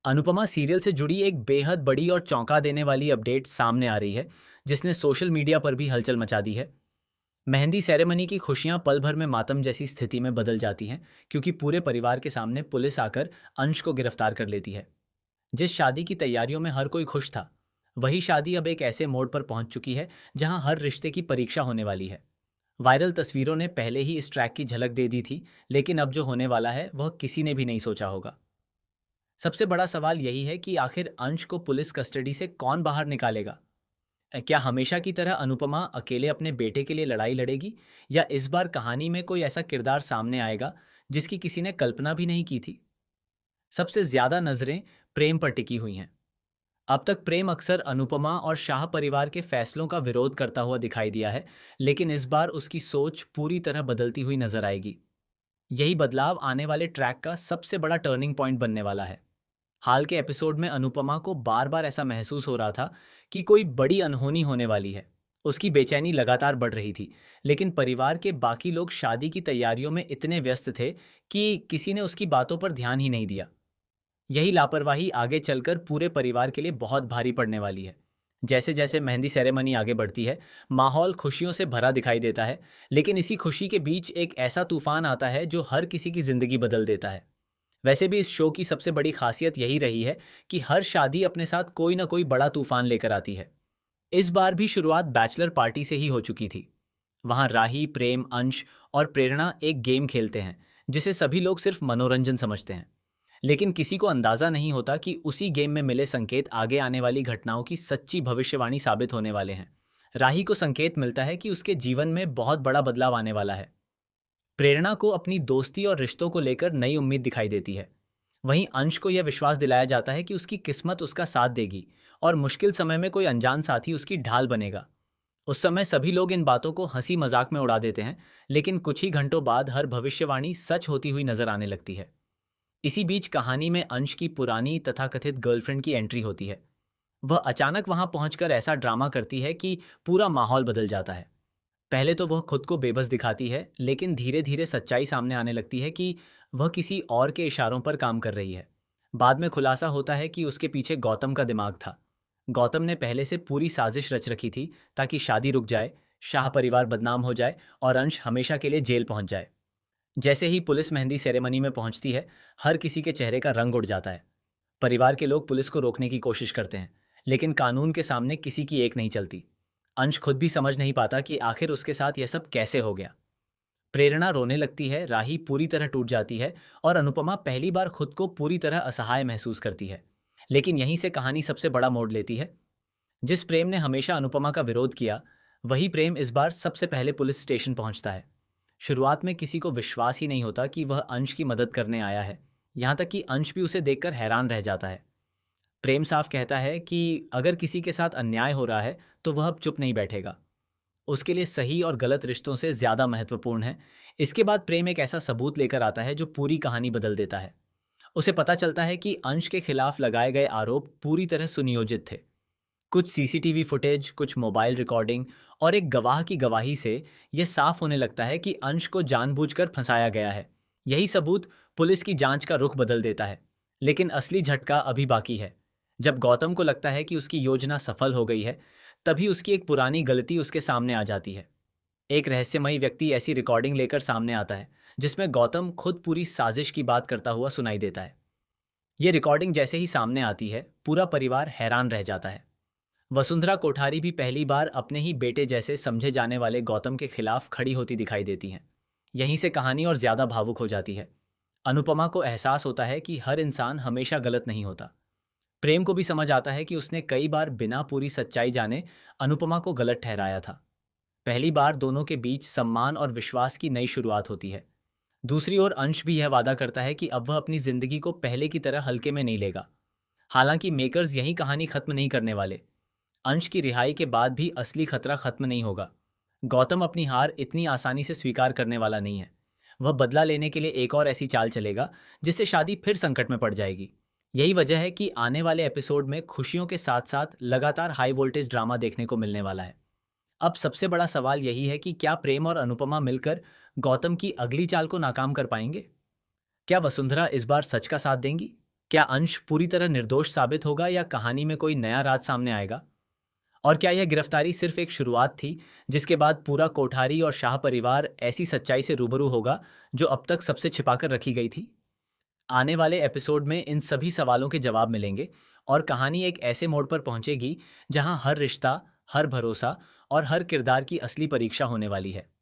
Anupama serial से जुड़ी एक बेहद बड़ी और चौंका देने वाली अपडेट सामने आ रही है, जिसने सोशल मीडिया पर भी हलचल मचा दी है। मेहंदी सेरेमनी की खुशियां पल भर में मातम जैसी स्थिति में बदल जाती हैं, क्योंकि पूरे परिवार के सामने पुलिस आकर अंश को गिरफ्तार कर लेती है। जिस शादी की तैयारियों में हर कोई खुश था, वही शादी अब एक ऐसे मोड़ पर पहुंच चुकी है जहां हर रिश्ते की परीक्षा होने वाली है। वायरल तस्वीरों ने पहले ही इस ट्रैक की झलक दे दी थी, लेकिन अब जो होने वाला है वह किसी ने भी नहीं सोचा होगा। सबसे बड़ा सवाल यही है कि आखिर अंश को पुलिस कस्टडी से कौन बाहर निकालेगा। क्या हमेशा की तरह अनुपमा अकेले अपने बेटे के लिए लड़ाई लड़ेगी, या इस बार कहानी में कोई ऐसा किरदार सामने आएगा जिसकी किसी ने कल्पना भी नहीं की थी। सबसे ज्यादा नजरें प्रेम पर टिकी हुई हैं। अब तक प्रेम अक्सर अनुपमा और शाह परिवार के फैसलों का विरोध करता हुआ दिखाई दिया है, लेकिन इस बार उसकी सोच पूरी तरह बदलती हुई नजर आएगी। यही बदलाव आने वाले ट्रैक का सबसे बड़ा टर्निंग पॉइंट बनने वाला है। हाल के एपिसोड में अनुपमा को बार बार ऐसा महसूस हो रहा था कि कोई बड़ी अनहोनी होने वाली है। उसकी बेचैनी लगातार बढ़ रही थी, लेकिन परिवार के बाकी लोग शादी की तैयारियों में इतने व्यस्त थे कि किसी ने उसकी बातों पर ध्यान ही नहीं दिया। यही लापरवाही आगे चलकर पूरे परिवार के लिए बहुत भारी पड़ने वाली है। जैसे जैसे मेहंदी सेरेमनी आगे बढ़ती है, माहौल खुशियों से भरा दिखाई देता है, लेकिन इसी खुशी के बीच एक ऐसा तूफान आता है जो हर किसी की जिंदगी बदल देता है। वैसे भी इस शो की सबसे बड़ी खासियत यही रही है कि हर शादी अपने साथ कोई ना कोई बड़ा तूफान लेकर आती है। इस बार भी शुरुआत बैचलर पार्टी से ही हो चुकी थी। वहां राही, प्रेम, अंश और प्रेरणा एक गेम खेलते हैं, जिसे सभी लोग सिर्फ मनोरंजन समझते हैं। लेकिन किसी को अंदाजा नहीं होता कि उसी गेम में मिले संकेत आगे आने वाली घटनाओं की सच्ची भविष्यवाणी साबित होने वाले हैं। राही को संकेत मिलता है कि उसके जीवन में बहुत बड़ा बदलाव आने वाला है। प्रेरणा को अपनी दोस्ती और रिश्तों को लेकर नई उम्मीद दिखाई देती है। वहीं अंश को यह विश्वास दिलाया जाता है कि उसकी किस्मत उसका साथ देगी और मुश्किल समय में कोई अनजान साथी उसकी ढाल बनेगा। उस समय सभी लोग इन बातों को हंसी मजाक में उड़ा देते हैं, लेकिन कुछ ही घंटों बाद हर भविष्यवाणी सच होती हुई नजर आने लगती है। इसी बीच कहानी में अंश की पुरानी तथाकथित गर्लफ्रेंड की एंट्री होती है। वह अचानक वहां पहुंचकर ऐसा ड्रामा करती है कि पूरा माहौल बदल जाता है। पहले तो वह खुद को बेबस दिखाती है, लेकिन धीरे धीरे सच्चाई सामने आने लगती है कि वह किसी और के इशारों पर काम कर रही है। बाद में खुलासा होता है कि उसके पीछे गौतम का दिमाग था। गौतम ने पहले से पूरी साजिश रच रखी थी ताकि शादी रुक जाए, शाह परिवार बदनाम हो जाए और अंश हमेशा के लिए जेल पहुंच जाए। जैसे ही पुलिस मेहंदी सेरेमनी में पहुंचती है, हर किसी के चेहरे का रंग उड़ जाता है। परिवार के लोग पुलिस को रोकने की कोशिश करते हैं, लेकिन कानून के सामने किसी की एक नहीं चलती। अंश खुद भी समझ नहीं पाता कि आखिर उसके साथ यह सब कैसे हो गया। प्रेरणा रोने लगती है, राही पूरी तरह टूट जाती है और अनुपमा पहली बार खुद को पूरी तरह असहाय महसूस करती है। लेकिन यहीं से कहानी सबसे बड़ा मोड़ लेती है। जिस प्रेम ने हमेशा अनुपमा का विरोध किया, वही प्रेम इस बार सबसे पहले पुलिस स्टेशन पहुंचता है। शुरुआत में किसी को विश्वास ही नहीं होता कि वह अंश की मदद करने आया है। यहाँ तक कि अंश भी उसे देखकर हैरान रह जाता है। प्रेम साफ कहता है कि अगर किसी के साथ अन्याय हो रहा है तो वह अब चुप नहीं बैठेगा। उसके लिए सही और गलत रिश्तों से ज्यादा महत्वपूर्ण है। इसके बाद प्रेम एक ऐसा सबूत लेकर आता है जो पूरी कहानी बदल देता है। उसे पता चलता है कि अंश के खिलाफ लगाए गए आरोप पूरी तरह सुनियोजित थे। कुछ सीसीटीवी फुटेज, कुछ मोबाइल रिकॉर्डिंग और एक गवाह की गवाही से यह साफ होने लगता है कि अंश को जानबूझकर फंसाया गया है। यही सबूत पुलिस की जांच का रुख बदल देता है। लेकिन असली झटका अभी बाकी है। जब गौतम को लगता है कि उसकी योजना सफल हो गई है, तभी उसकी एक पुरानी गलती उसके सामने आ जाती है। एक रहस्यमयी व्यक्ति ऐसी रिकॉर्डिंग लेकर सामने आता है, जिसमें गौतम खुद पूरी साजिश की बात करता हुआ सुनाई देता है। ये रिकॉर्डिंग जैसे ही सामने आती है, पूरा परिवार हैरान रह जाता है। वसुंधरा कोठारी भी पहली बार अपने ही बेटे जैसे समझे जाने वाले गौतम के खिलाफ खड़ी होती दिखाई देती हैं। यहीं से कहानी और ज्यादा भावुक हो जाती है। अनुपमा को एहसास होता है कि हर इंसान हमेशा गलत नहीं होता। प्रेम को भी समझ आता है कि उसने कई बार बिना पूरी सच्चाई जाने अनुपमा को गलत ठहराया था। पहली बार दोनों के बीच सम्मान और विश्वास की नई शुरुआत होती है। दूसरी ओर अंश भी यह वादा करता है कि अब वह अपनी जिंदगी को पहले की तरह हल्के में नहीं लेगा। हालांकि मेकर्स यही कहानी खत्म नहीं करने वाले। अंश की रिहाई के बाद भी असली खतरा खत्म नहीं होगा। गौतम अपनी हार इतनी आसानी से स्वीकार करने वाला नहीं है। वह बदला लेने के लिए एक और ऐसी चाल चलेगा जिससे शादी फिर संकट में पड़ जाएगी। यही वजह है कि आने वाले एपिसोड में खुशियों के साथ साथ लगातार हाई वोल्टेज ड्रामा देखने को मिलने वाला है। अब सबसे बड़ा सवाल यही है कि क्या प्रेम और अनुपमा मिलकर गौतम की अगली चाल को नाकाम कर पाएंगे? क्या वसुंधरा इस बार सच का साथ देंगी? क्या अंश पूरी तरह निर्दोष साबित होगा या कहानी में कोई नया राज सामने आएगा? और क्या यह गिरफ्तारी सिर्फ एक शुरुआत थी, जिसके बाद पूरा कोठारी और शाह परिवार ऐसी सच्चाई से रूबरू होगा जो अब तक सबसे छिपाकर रखी गई थी? आने वाले एपिसोड में इन सभी सवालों के जवाब मिलेंगे और कहानी एक ऐसे मोड़ पर पहुंचेगी जहां हर रिश्ता, हर भरोसा और हर किरदार की असली परीक्षा होने वाली है।